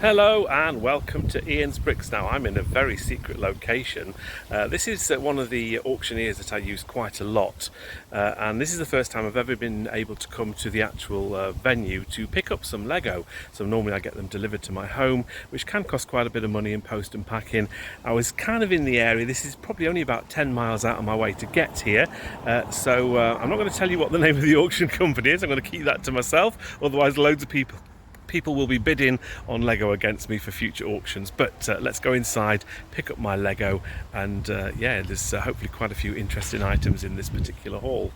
Hello and welcome to Ian's Bricks. Now I'm in a very secret location. This is one of the auctioneers that I use quite a lot, and this is the first time I've ever been able to come to the actual venue to pick up some Lego. So normally I get them delivered to my home, which can cost quite a bit of money in post and packing. I was kind of in the area. This is probably only about 10 miles out of my way to get here, so I'm not going to tell you what the name of the auction company is. I'm going to keep that to myself, otherwise loads of people will be bidding on Lego against me for future auctions. But let's go inside, pick up my Lego, and yeah, there's hopefully quite a few interesting items in this particular haul.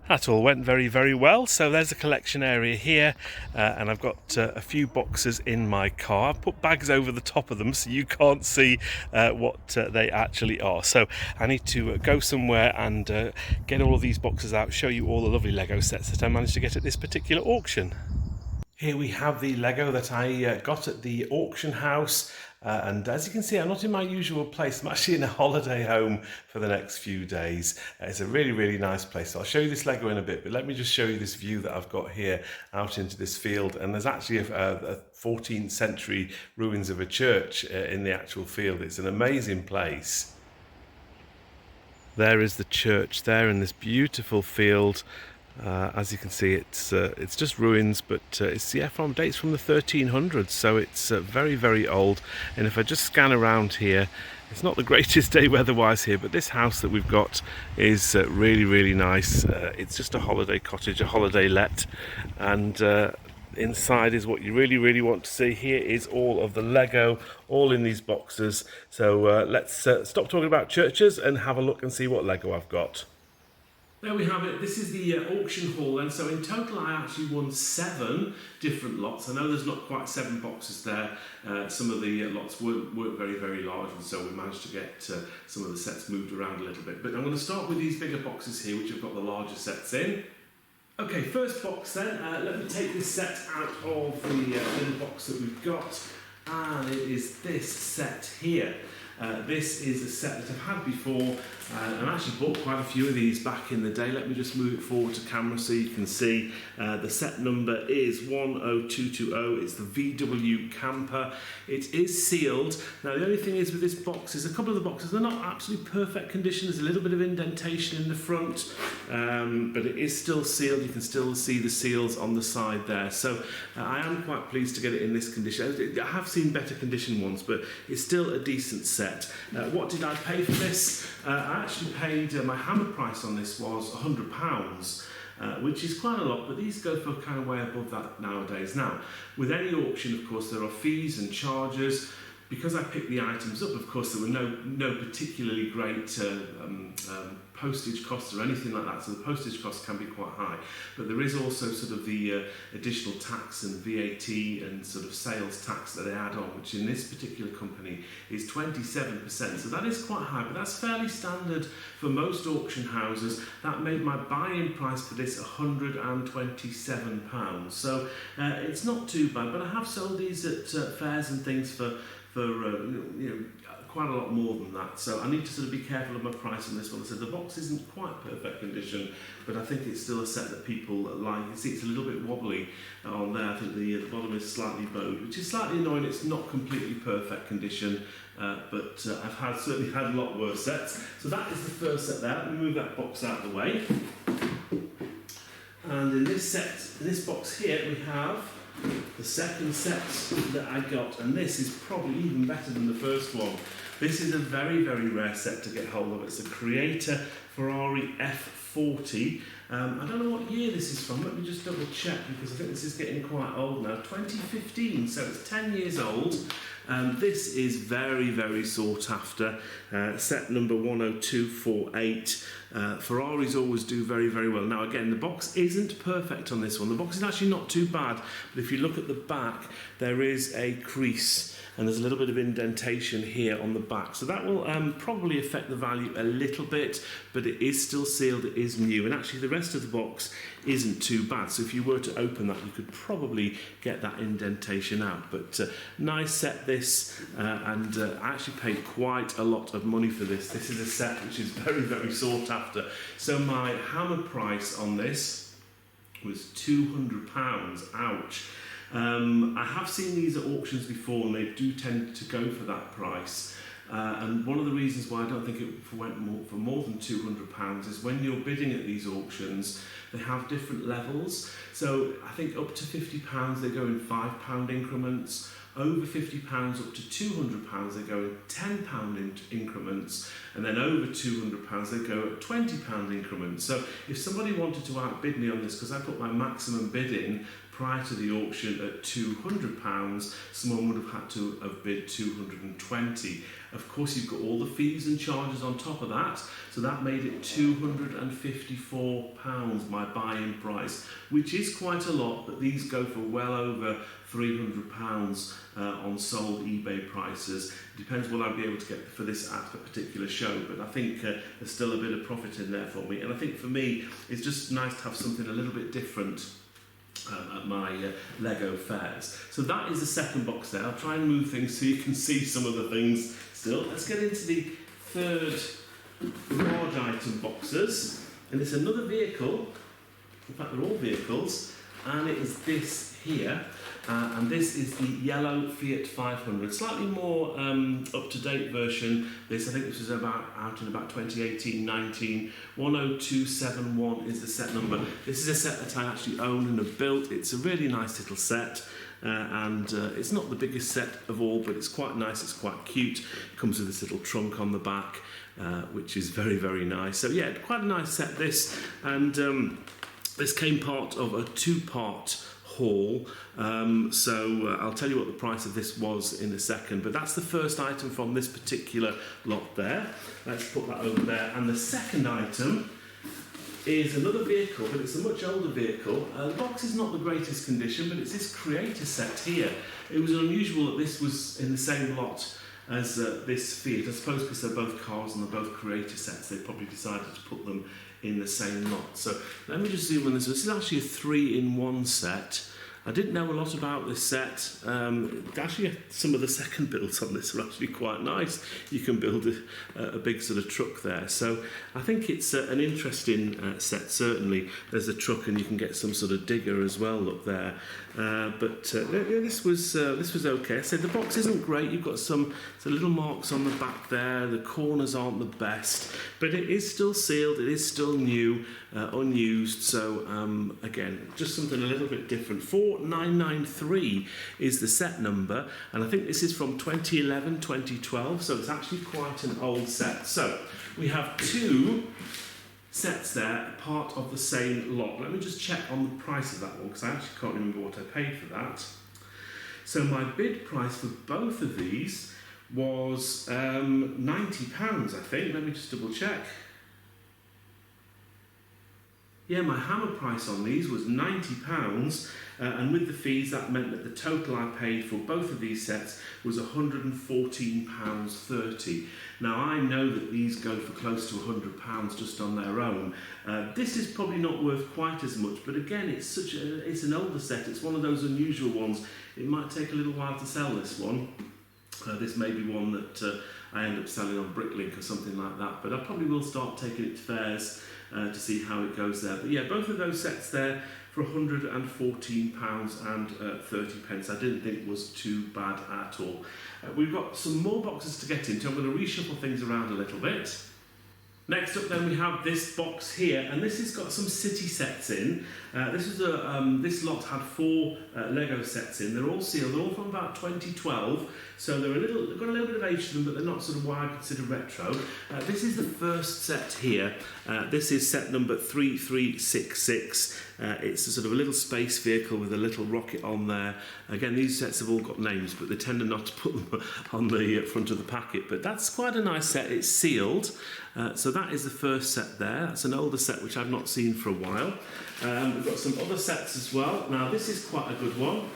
That all went very well. So there's a collection area here, and I've got a few boxes in my car. I've put bags over the top of them so you can't see what they actually are. So I need to go somewhere and get all of these boxes out, show you all the lovely Lego sets that I managed to get at this particular auction. Here we have the Lego that I got at the auction house, and as you can see, I'm not in my usual place. I'm actually in a holiday home for the next few days. It's a really nice place. So I'll show you this Lego in a bit, but let me just show you this view that I've got here out into this field. And there's actually a 14th century ruins of a church in the actual field. It's an amazing place. There is the church there in this beautiful field. As you can see, it's just ruins, but it's dates from the 1300s, so it's very old. And if I just scan around here, it's not the greatest day weather-wise here, but this house that we've got is really nice. It's just a holiday cottage, a holiday let, and inside is what you really want to see. Here is all of the Lego, all in these boxes. So let's stop talking about churches and have a look and see what Lego I've got. There we have it. This is the auction haul, and so in total I actually won 7 different lots. I know there's not quite 7 boxes there. Some of the lots weren't very large, and so we managed to get some of the sets moved around a little bit. But I'm going to start with these bigger boxes here, which have got the larger sets in. Okay, first box then. Let me take this set out of the little box that we've got, and it is this set here. This is a set that I've had before, and I actually bought quite a few of these back in the day. Let me just move it forward to camera so you can see. The set number is 10220. It's the VW Camper. It is sealed. Now the only thing is with this box is a couple of the boxes, they're not absolutely perfect condition. There's a little bit of indentation in the front, but it is still sealed. You can still see the seals on the side there. So I am quite pleased to get it in this condition. I have seen better condition ones, but it's still a decent set. What did I pay for this? I actually paid, my hammer price on this was £100, which is quite a lot, but these go for kind of way above that nowadays. Now, with any auction, of course, there are fees and charges. Because I picked the items up, of course, there were no particularly great postage costs or anything like that, so the postage costs can be quite high. But there is also sort of the additional tax and VAT and sort of sales tax that they add on, which in this particular company is 27%. So that is quite high, but that's fairly standard for most auction houses. That made my buy-in price for this £127. So it's not too bad, but I have sold these at fairs and things for quite a lot more than that, so I need to sort of be careful of my price on this one. I said the box isn't quite perfect condition, but I think it's still a set that people like. You see it's a little bit wobbly on there. I think the bottom is slightly bowed, which is slightly annoying. It's not completely perfect condition, but I've certainly had a lot worse sets. So that is the first set there. Let me move that box out of the way. And in this box here, we have the second set that I got, and this is probably even better than the first one. This is a very rare set to get hold of. It's a Creator Ferrari F40. I don't know what year this is from. Let me just double check, because I think this is getting quite old now. 2015, so it's 10 years old. This is very sought after. Set number 10248. Ferraris always do very well. Now again, the box isn't perfect on this one. The box is actually not too bad, but if you look at the back, there is a crease and there's a little bit of indentation here on the back. So that will probably affect the value a little bit, but it is still sealed, it is new, and actually the rest of the box isn't too bad. So if you were to open that, you could probably get that indentation out. But nice set this, and I actually paid quite a lot of money for this. This is a set which is very sought after. So my hammer price on this was £200. Ouch. I have seen these at auctions before, and they do tend to go for that price. And one of the reasons why I don't think it went for more than £200 is when you're bidding at these auctions, they have different levels. So I think up to £50 they go in £5 increments. Over £50 up to £200 they go in £10 increments, and then over £200 they go at £20 increments. So if somebody wanted to outbid me on this, because I put my maximum bid in prior to the auction at £200, someone would have had to have bid £220. Of course, you've got all the fees and charges on top of that, so that made it £254, my buy-in price, which is quite a lot, but these go for well over £300 on sold eBay prices. It depends what I'd be able to get for this at a particular show, but I think there's still a bit of profit in there for me, and I think for me it's just nice to have something a little bit different at my Lego fairs. So that is the second box there. I'll try and move things so you can see some of the things still. Let's get into the third large item boxes, and it's another vehicle. In fact, they're all vehicles, and it is this here. And this is the yellow Fiat 500, slightly more up-to-date version. I think this was out in about 2018-19. 10271 is the set number. This is a set that I actually own and have built. It's a really nice little set. And it's not the biggest set of all, but it's quite nice, it's quite cute. It comes with this little trunk on the back, which is very, very nice. So yeah, quite a nice set this, and this came part of a two-part haul, so I'll tell you what the price of this was in a second, but that's the first item from this particular lot there. Let's put that over there, and the second item is another vehicle, but it's a much older vehicle. The box is not the greatest condition, but it's this creator set here. It was unusual that this was in the same lot as this Fiat. I suppose because they're both cars and they're both creator sets, they probably decided to put them in the same lot. So let me just zoom on this. This is actually a 3-in-1 set. I didn't know a lot about this set. Actually, some of the second builds on this are actually quite nice. You can build a big sort of truck there. So I think it's an interesting set, certainly. There's a truck, and you can get some sort of digger as well, look there. But this was okay. I said the box isn't great. You've got some little marks on the back there. The corners aren't the best, but it is still sealed. It is still new, unused. So again, just something a little bit different. 4993 is the set number, and I think this is from 2011, 2012. So it's actually quite an old set. So we have two sets there, part of the same lot. Let me just check on the price of that one, because I actually can't remember what I paid for that. So my bid price for both of these was £90, I think. Let me just double check. Yeah, my hammer price on these was £90, and with the fees that meant that the total I paid for both of these sets was £114.30. Now I know that these go for close to £100 just on their own. This is probably not worth quite as much, but again, it's an older set. It's one of those unusual ones. It might take a little while to sell this one. This may be one that I end up selling on Bricklink or something like that, but I probably will start taking it to fairs to see how it goes there. But yeah, both of those sets there for £114.30 I didn't think was too bad at all. We've got some more boxes to get into. I'm going to reshuffle things around a little bit. Next up then we have this box here, and this has got some city sets in. This lot had 4 Lego sets in. They're all sealed. They're all from about 2012, so they've got a little bit of age to them, but they're not sort of what I consider retro. This is the first set here. This is set number 3366. It's a sort of a little space vehicle with a little rocket on there. Again, these sets have all got names, but they tend not to put them on the front of the packet. But that's quite a nice set. It's sealed. So that is the first set there. That's an older set which I've not seen for a while. We've got some other sets as well. Now this is quite a good one.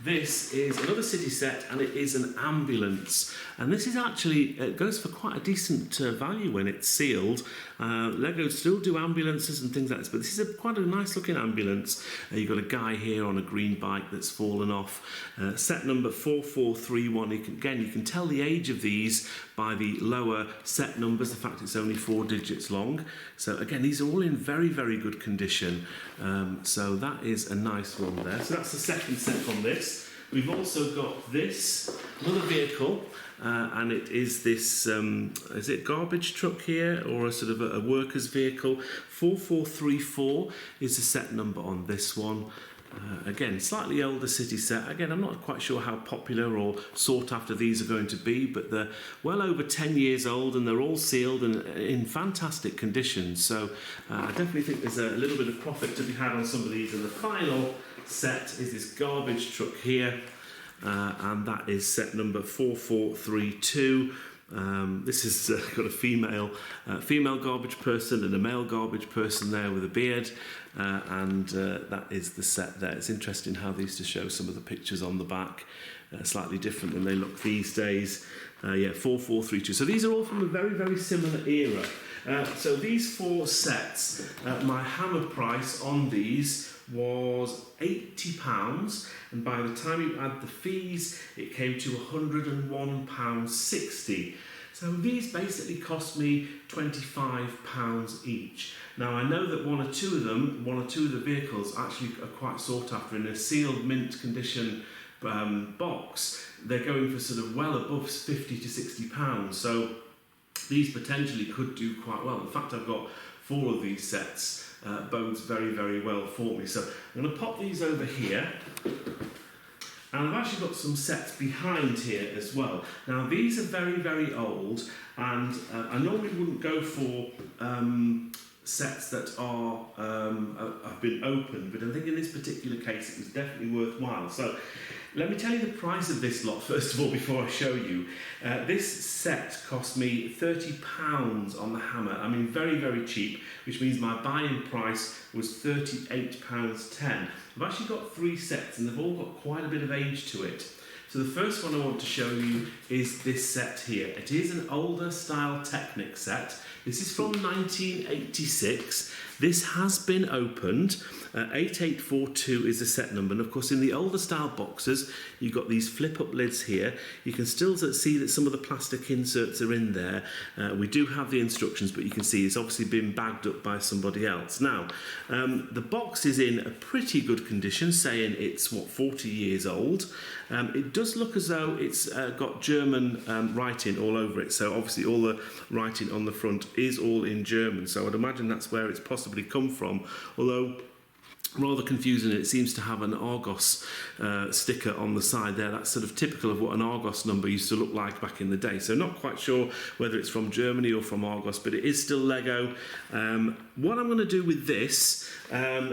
This is another city set, and it is an ambulance. And this is actually, it goes for quite a decent value when it's sealed. Lego still do ambulances and things like this, but this is quite a nice looking ambulance. You've got a guy here on a green bike that's fallen off. Set number 4431. You can tell the age of these by the lower set numbers. The fact it's only 4 digits long. So again, these are all in very, very good condition. So that is a nice one there. So that's the second set on this. We've also got this, another vehicle, and it is this, is it garbage truck here, or a sort of a worker's vehicle? 4434 is the set number on this one. Again, slightly older city set. Again, I'm not quite sure how popular or sought after these are going to be, but they're well over 10 years old and they're all sealed and in fantastic condition. So I definitely think there's a little bit of profit to be had on some of these. And the final set is this garbage truck here, and that is set number 4432. This has got a female garbage person and a male garbage person there with a beard, and that is the set there. It's interesting how these to show some of the pictures on the back, slightly different than they look these days. 4432. So these are all from a very, very similar era. So these 4 sets, my hammer price on these was £80, and by the time you add the fees it came to £101.60. So these basically cost me £25 each. Now I know that one or two of the vehicles actually are quite sought after in a sealed mint condition box. They're going for sort of well above £50 to £60. So these potentially could do quite well. In fact, I've got 4 of these sets. Bodes very, very well for me. So I'm going to pop these over here, and I've actually got some sets behind here as well. Now these are very, very old, and I normally wouldn't go for sets that are have been opened, but I think in this particular case it was definitely worthwhile. So let me tell you the price of this lot first of all before I show you. This set cost me £30 on the hammer. I mean, very, very cheap, which means my buying price was £38.10. I've actually got 3 sets and they've all got quite a bit of age to it. So the first one I want to show you is this set here. It is an older style Technic set. This is from 1986. This has been opened. 8842 is the set number, and of course in the older style boxes you've got these flip up lids here. You can still see that some of the plastic inserts are in there. We do have the instructions, but you can see it's obviously been bagged up by somebody else. Now the box is in a pretty good condition, saying it's 40 years old. It does look as though it's got German writing all over it, so obviously all the writing on the front is all in German, so I'd imagine that's where it's possibly come from, although rather confusing. It seems to have an Argos sticker on the side there. That's sort of typical of what an Argos number used to look like back in the day. So not quite sure whether it's from Germany or from Argos, but it is still Lego. What I'm going to do with this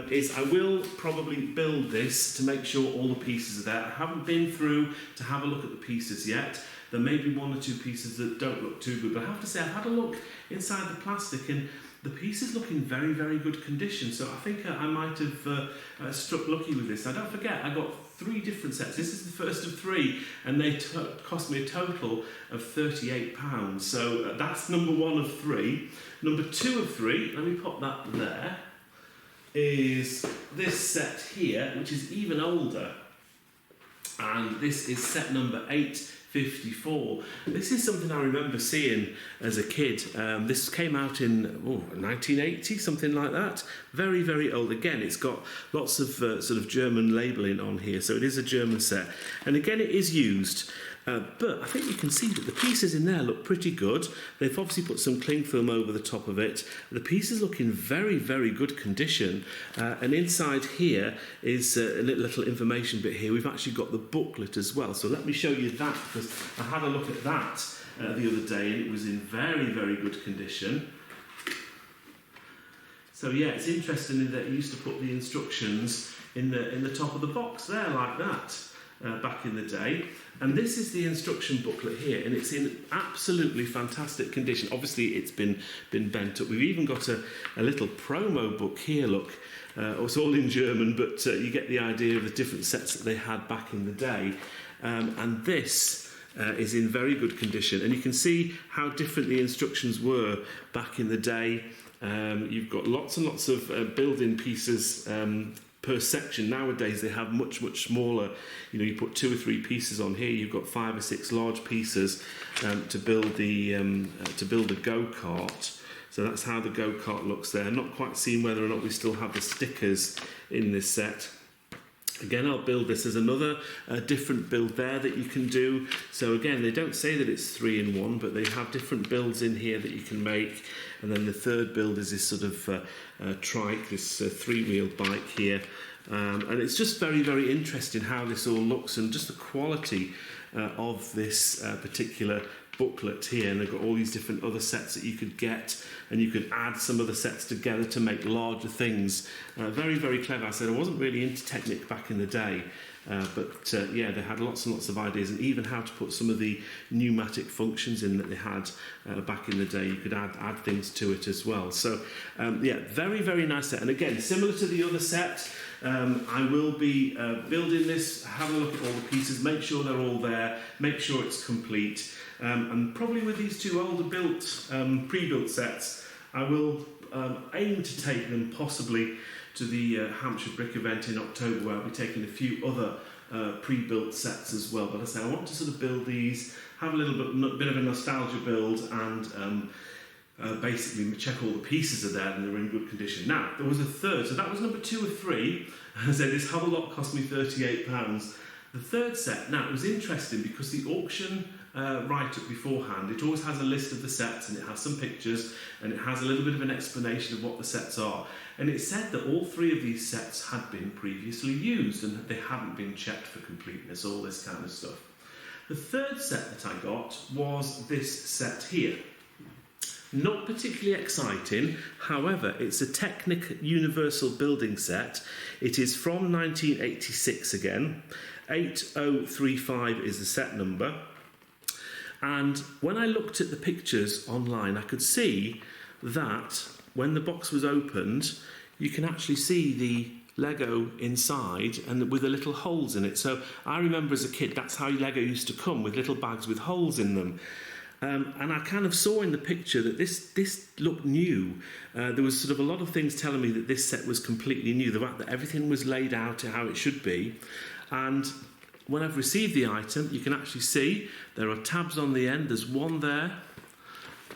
is I will probably build this to make sure all the pieces are there. I haven't been through to have a look at the pieces yet. There may be 1 or 2 pieces that don't look too good, but I have to say I've had a look inside the plastic and the piece is looking very, very good condition, so I think I might have struck lucky with this. Now don't forget, I got 3 different sets. This is the first of 3, and they cost me a total of £38. So that's number 1 of 3. Number 2 of 3, let me pop that there, is this set here, which is even older. And this is set number 854. This is something I remember seeing as a kid. This came out in 1980, something like that. Very, very old. Again, it's got lots of sort of German labelling on here, so it is a German set. And again, it is used. But I think you can see that the pieces in there look pretty good. They've obviously put some cling film over the top of it. The pieces look in very, very good condition. And inside here is a little information bit here. We've actually got the booklet as well. So let me show you that, because I had a look at that the other day and it was in very, very good condition. So yeah, it's interesting that you used to put the instructions in the top of the box there like that. Back in the day, and this is the instruction booklet here, and it's in absolutely fantastic condition. Obviously it's been bent up. We've even got a little promo book here, look. It's all in German, but you get the idea of the different sets that they had back in the day. And this is in very good condition, and you can see how different the instructions were back in the day. You've got lots and lots of building pieces per section. Nowadays they have much smaller. You put 2 or 3 pieces on here. You've got 5 or 6 large pieces to build the go-kart. So that's how the go-kart looks there. I'm not quite seeing whether or not we still have the stickers in this set. Again, I'll build this as another different build there that you can do. So again, they don't say that it's 3 in 1, but they have different builds in here that you can make. And then the third build is this sort of trike, this 3-wheeled bike here. And it's just very interesting how this all looks, and just the quality of this particular booklet here. And they've got all these different other sets that you could get, and you could add some of the sets together to make larger things. Very clever. I said I wasn't really into Technic back in the day, but yeah, they had lots and lots of ideas, and even how to put some of the pneumatic functions in that they had back in the day. You could add things to it as well. So yeah, very nice set. And again, similar to the other set, I will be building this, have a look at all the pieces, make sure they're all there, make sure it's complete. And probably with these 2 older pre-built sets, I will aim to take them possibly to the Hampshire Brick event in October, where I'll be taking a few other pre-built sets as well. But I say I want to sort of build these, have a little bit of a nostalgia build, and basically check all the pieces are there and they're in good condition. Now, there was a third, so that was number 2 or 3. I said this whole lot cost me £38. The third set, now it was interesting because the auction write-up beforehand, it always has a list of the sets, and it has some pictures, and it has a little bit of an explanation of what the sets are. And it said that all 3 of these sets had been previously used and they hadn't been checked for completeness, all this kind of stuff. The third set that I got was this set here. Not particularly exciting, however, it's a Technic Universal Building Set. It is from 1986 again. 8035 is the set number. And when I looked at the pictures online, I could see that when the box was opened, you can actually see the Lego inside and with the little holes in it. So I remember as a kid, that's how Lego used to come, with little bags with holes in them. And I kind of saw in the picture that this looked new. There was sort of a lot of things telling me that this set was completely new, the fact that everything was laid out how it should be. And when I've received the item, you can actually see there are tabs on the end. There's one there,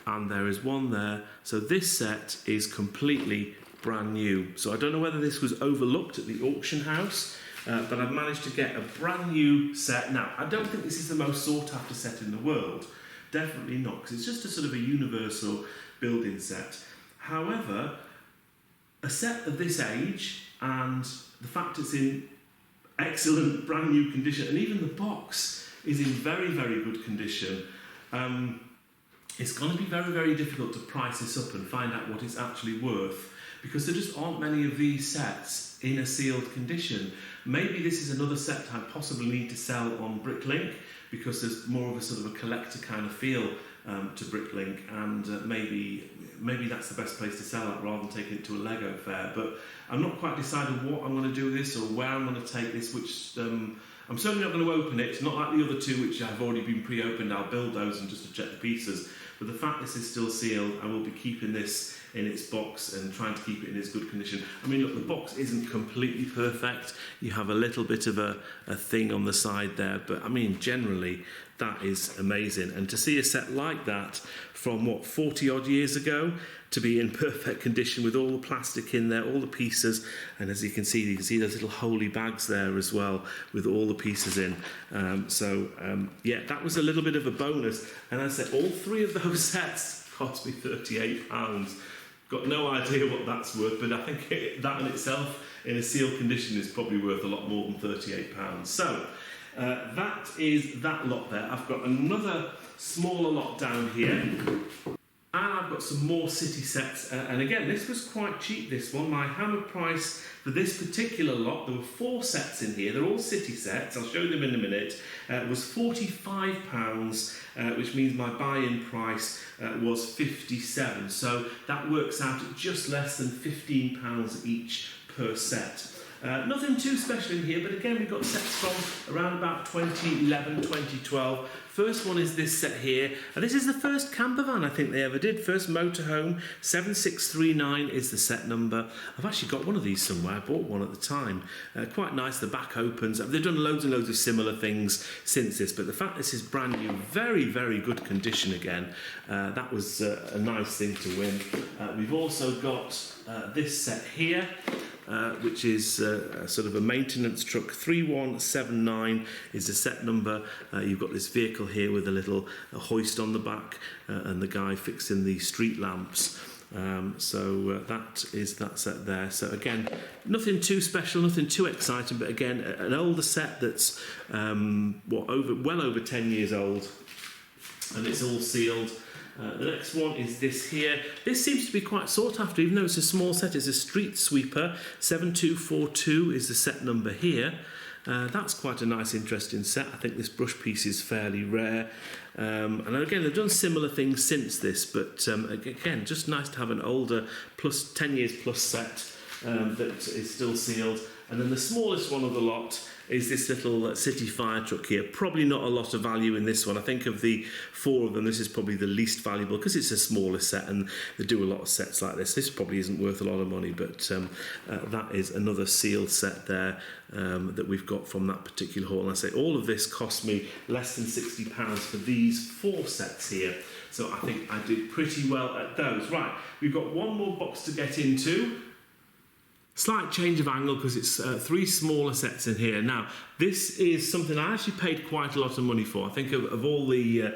and there is one there. So this set is completely brand new. So I don't know whether this was overlooked at the auction house, but I've managed to get a brand new set. Now, I don't think this is the most sought after set in the world. Definitely not, because it's just a sort of a universal building set. However, a set of this age, and the fact it's in excellent brand new condition, and even the box is in very good condition, it's going to be very difficult to price this up and find out what it's actually worth, because there just aren't many of these sets in a sealed condition. Maybe this is another set I possibly need to sell on Bricklink, because there's more of a sort of a collector kind of feel to Bricklink, and maybe that's the best place to sell it rather than taking it to a Lego fair. But I'm not quite decided what I'm going to do with this or where I'm going to take this, which I'm certainly not going to open it. It's not like the other 2 which have already been pre-opened. I'll build those and just to check the pieces. But the fact this is still sealed, I will be keeping this in its box and trying to keep it in its good condition. I mean, look, the box isn't completely perfect. You have a little bit of a thing on the side there, but I mean, generally, that is amazing. And to see a set like that from, 40 odd years ago, to be in perfect condition with all the plastic in there, all the pieces, and as you can see those little holy bags there as well with all the pieces in. Yeah, that was a little bit of a bonus. And as I said, all 3 of those sets cost me £38. Got no idea what that's worth, but I think that in itself, in a sealed condition, is probably worth a lot more than £38. So that is that lot there. I've got another smaller lot down here, and I've got some more city sets. And again, this was quite cheap, this one. My hammer price for this particular lot, there were 4 sets in here. They're all city sets. I'll show them in a minute. Was £45, which means my buy-in price was £57. So that works out at just less than £15 each per set. Nothing too special in here, but again we've got sets from around about 2011, 2012. First one is this set here, and this is the first camper van I think they ever did. First motorhome, 7639 is the set number. I've actually got one of these somewhere, I bought one at the time. Quite nice, the back opens. They've done loads and loads of similar things since this, but the fact this is brand new, very, very good condition again, that was a nice thing to win. We've also got this set here, which is sort of a maintenance truck. 3179 is the set number. You've got this vehicle here with a little hoist on the back and the guy fixing the street lamps. That is that set there. So again, nothing too special, nothing too exciting, but again, an older set that's well over 10 years old, and it's all sealed. The next one is this here. This seems to be quite sought after, even though it's a small set. It's a street sweeper. 7242 is the set number here. That's quite a nice, interesting set. I think this brush piece is fairly rare. And again, they've done similar things since this, but again, just nice to have an older, 10 years plus set that is still sealed. And then the smallest one of the lot is this little city fire truck here. Probably not a lot of value in this one. I think of the four of them, this is probably the least valuable because it's a smaller set and they do a lot of sets like this. This probably isn't worth a lot of money, but that is another sealed set there that we've got from that particular haul. And I say all of this cost me less than £60 for these four sets here. So I think I did pretty well at those. Right, we've got one more box to get into. Slight change of angle because it's three smaller sets in here. Now, this is something I actually paid quite a lot of money for. I think of all the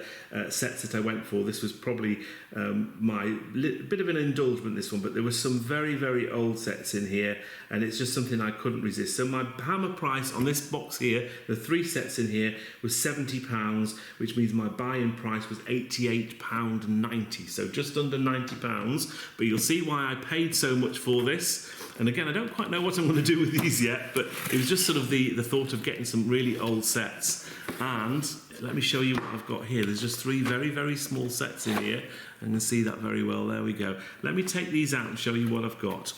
sets that I went for, this was probably my bit of an indulgence, this one, but there were some very, very old sets in here, and it's just something I couldn't resist. So my hammer price on this box here, the three sets in here, was £70, which means my buy-in price was £88.90, so just under £90, but you'll see why I paid so much for this. And again, I don't quite know what I'm going to do with these yet, but it was just sort of the thought of getting some really old sets. And let me show you what I've got here. There's just three very, very small sets in here. I can see that very well. There we go. Let me take these out and show you what I've got.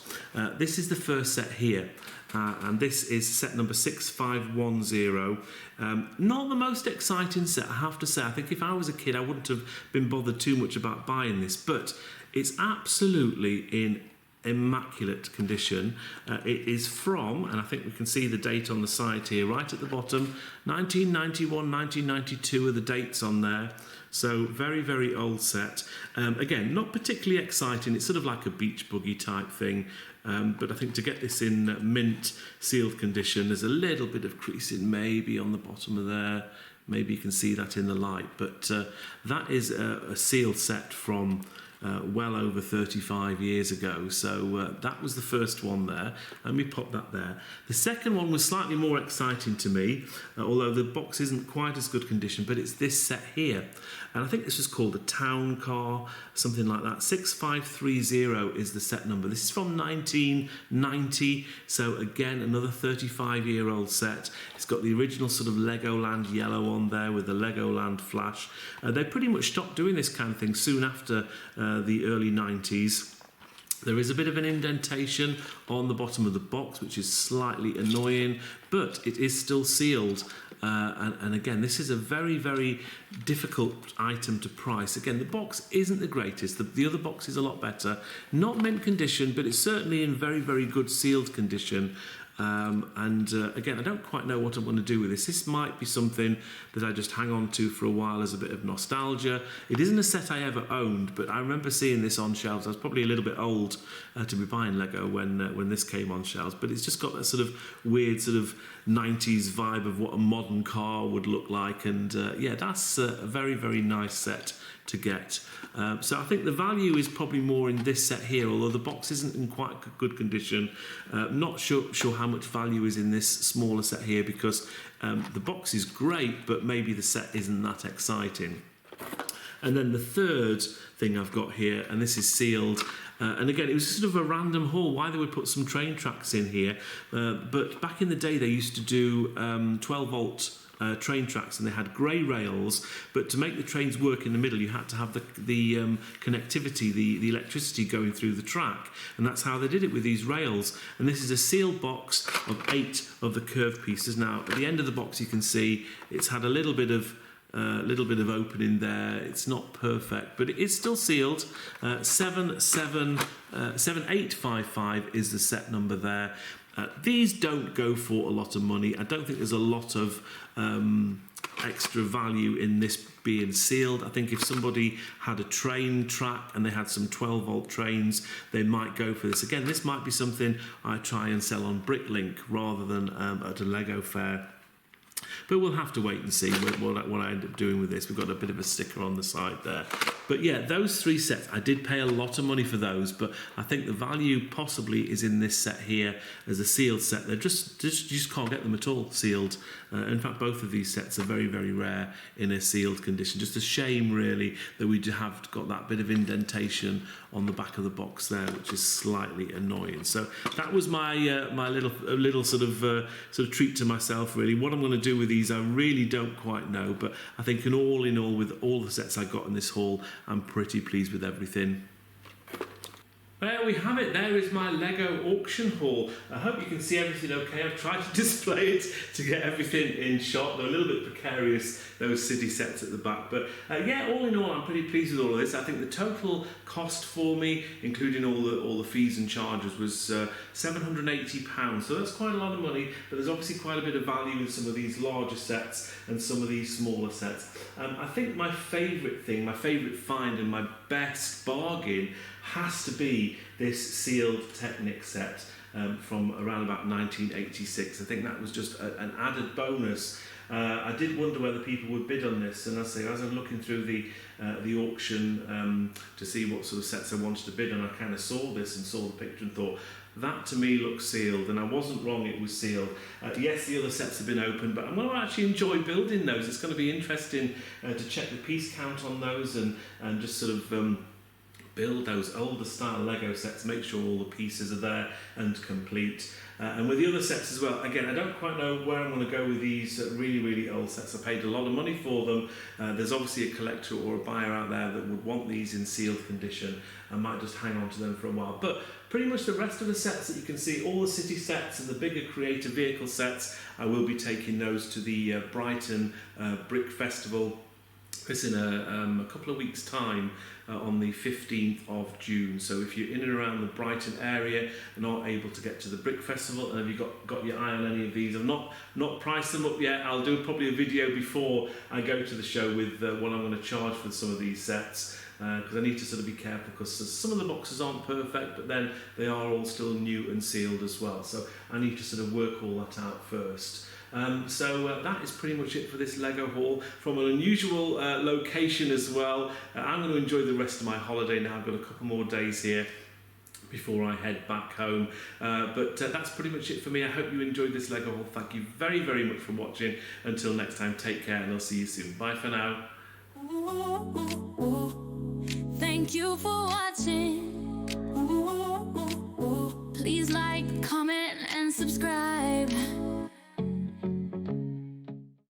This is the first set here. And this is set number 6510. Not the most exciting set, I have to say. I think if I was a kid, I wouldn't have been bothered too much about buying this, but it's absolutely in immaculate condition. It is from, and I think we can see the date on the side here, right at the bottom, 1991, 1992 are the dates on there. So very, very old set. Again, not particularly exciting. It's sort of like a beach buggy type thing. But I think to get this in mint sealed condition, there's a little bit of creasing maybe on the bottom of there. Maybe you can see that in the light. But that is a sealed set from well over 35 years ago. So that was the first one there, and we popped that there. The second one was slightly more exciting to me, although the box isn't quite as good condition, but it's this set here. And I think this was called a town car, something like that. 6530 is the set number. This is from 1990, so again, another 35-year-old set. It's got the original sort of Legoland yellow on there with the Legoland flash. They pretty much stopped doing this kind of thing soon after the early 90s. There is a bit of an indentation on the bottom of the box, which is slightly annoying, but it is still sealed. And again, this is a very, very difficult item to price. Again, the box isn't the greatest. The other box is a lot better. Not mint condition, but it's certainly in very, very good sealed condition. Again, I don't quite know what I'm going to do with this. This might be something that I just hang on to for a while as a bit of nostalgia. It isn't a set I ever owned, but I remember seeing this on shelves. I was probably a little bit old to be buying Lego when this came on shelves, but it's just got that sort of weird sort of 90s vibe of what a modern car would look like, and yeah, that's a very, very nice set to get. So I think the value is probably more in this set here, although the box isn't in quite good condition. Not sure how much value is in this smaller set here, because the box is great, but maybe the set isn't that exciting. And then the third thing I've got here, and this is sealed, and again, it was sort of a random haul, why they would put some train tracks in here, but back in the day they used to do 12 volt train tracks, and they had grey rails, but to make the trains work in the middle you had to have the connectivity, the electricity going through the track, and that's how they did it with these rails. And this is a sealed box of 8 of the curved pieces. Now at the end of the box you can see it's had a little bit of opening there. It's not perfect, but it is still sealed. 7855 is the set number there. These don't go for a lot of money. I don't think there's a lot of extra value in this being sealed. I think if somebody had a train track and they had some 12-volt trains, they might go for this. Again, this might be something I try and sell on Bricklink rather than at a Lego fair. But we'll have to wait and see what I end up doing with this. We've got a bit of a sticker on the side there. But yeah, those 3 sets, I did pay a lot of money for those, but I think the value possibly is in this set here as a sealed set. They're you just can't get them at all sealed. In fact, both of these sets are very, very rare in a sealed condition. Just a shame, really, that we have got that bit of indentation on the back of the box there, which is slightly annoying. So that was my my little sort of treat to myself, really. What I'm going to do with these, I really don't quite know, but I think in all, with all the sets I got in this haul, I'm pretty pleased with everything. There we have it. There is my Lego auction haul. I hope you can see everything okay. I've tried to display it to get everything in shot. They're a little bit precarious, those city sets at the back. But yeah, all in all, I'm pretty pleased with all of this. I think the total cost for me, including all the fees and charges, was £780. So that's quite a lot of money, but there's obviously quite a bit of value in some of these larger sets and some of these smaller sets. I think my favourite thing, my favourite find and my best bargain has to be this sealed Technic set from around about 1986. I think that was just an added bonus. I did wonder whether people would bid on this, and as I'm looking through the auction to see what sort of sets I wanted to bid on, I kind of saw this and saw the picture and thought, that to me looks sealed, and I wasn't wrong, it was sealed. Yes, the other sets have been opened, but I'm going to actually enjoy building those. It's going to be interesting to check the piece count on those and just sort of build those older style Lego sets, make sure all the pieces are there and complete. And with the other sets as well, again, I don't quite know where I'm going to go with these really, really old sets. I paid a lot of money for them. There's obviously a collector or a buyer out there that would want these in sealed condition. I might just hang on to them for a while. But pretty much the rest of the sets that you can see, all the city sets and the bigger creator vehicle sets, I will be taking those to the Brighton Brick Festival. It's in a couple of weeks' time on the 15th of June. So if you're in and around the Brighton area and aren't able to get to the Brick Festival, and have you got your eye on any of these, I've not priced them up yet. I'll do probably a video before I go to the show with what I'm going to charge for some of these sets, because I need to sort of be careful, because some of the boxes aren't perfect, but then they are all still new and sealed as well. So I need to sort of work all that out first. So that is pretty much it for this Lego haul from an unusual location as well. I'm going to enjoy the rest of my holiday now. I've got a couple more days here before I head back home. But that's pretty much it for me. I hope you enjoyed this Lego haul. Thank you very, very much for watching. Until next time, take care and I'll see you soon. Bye for now. Thank you for watching. Please like, comment and subscribe.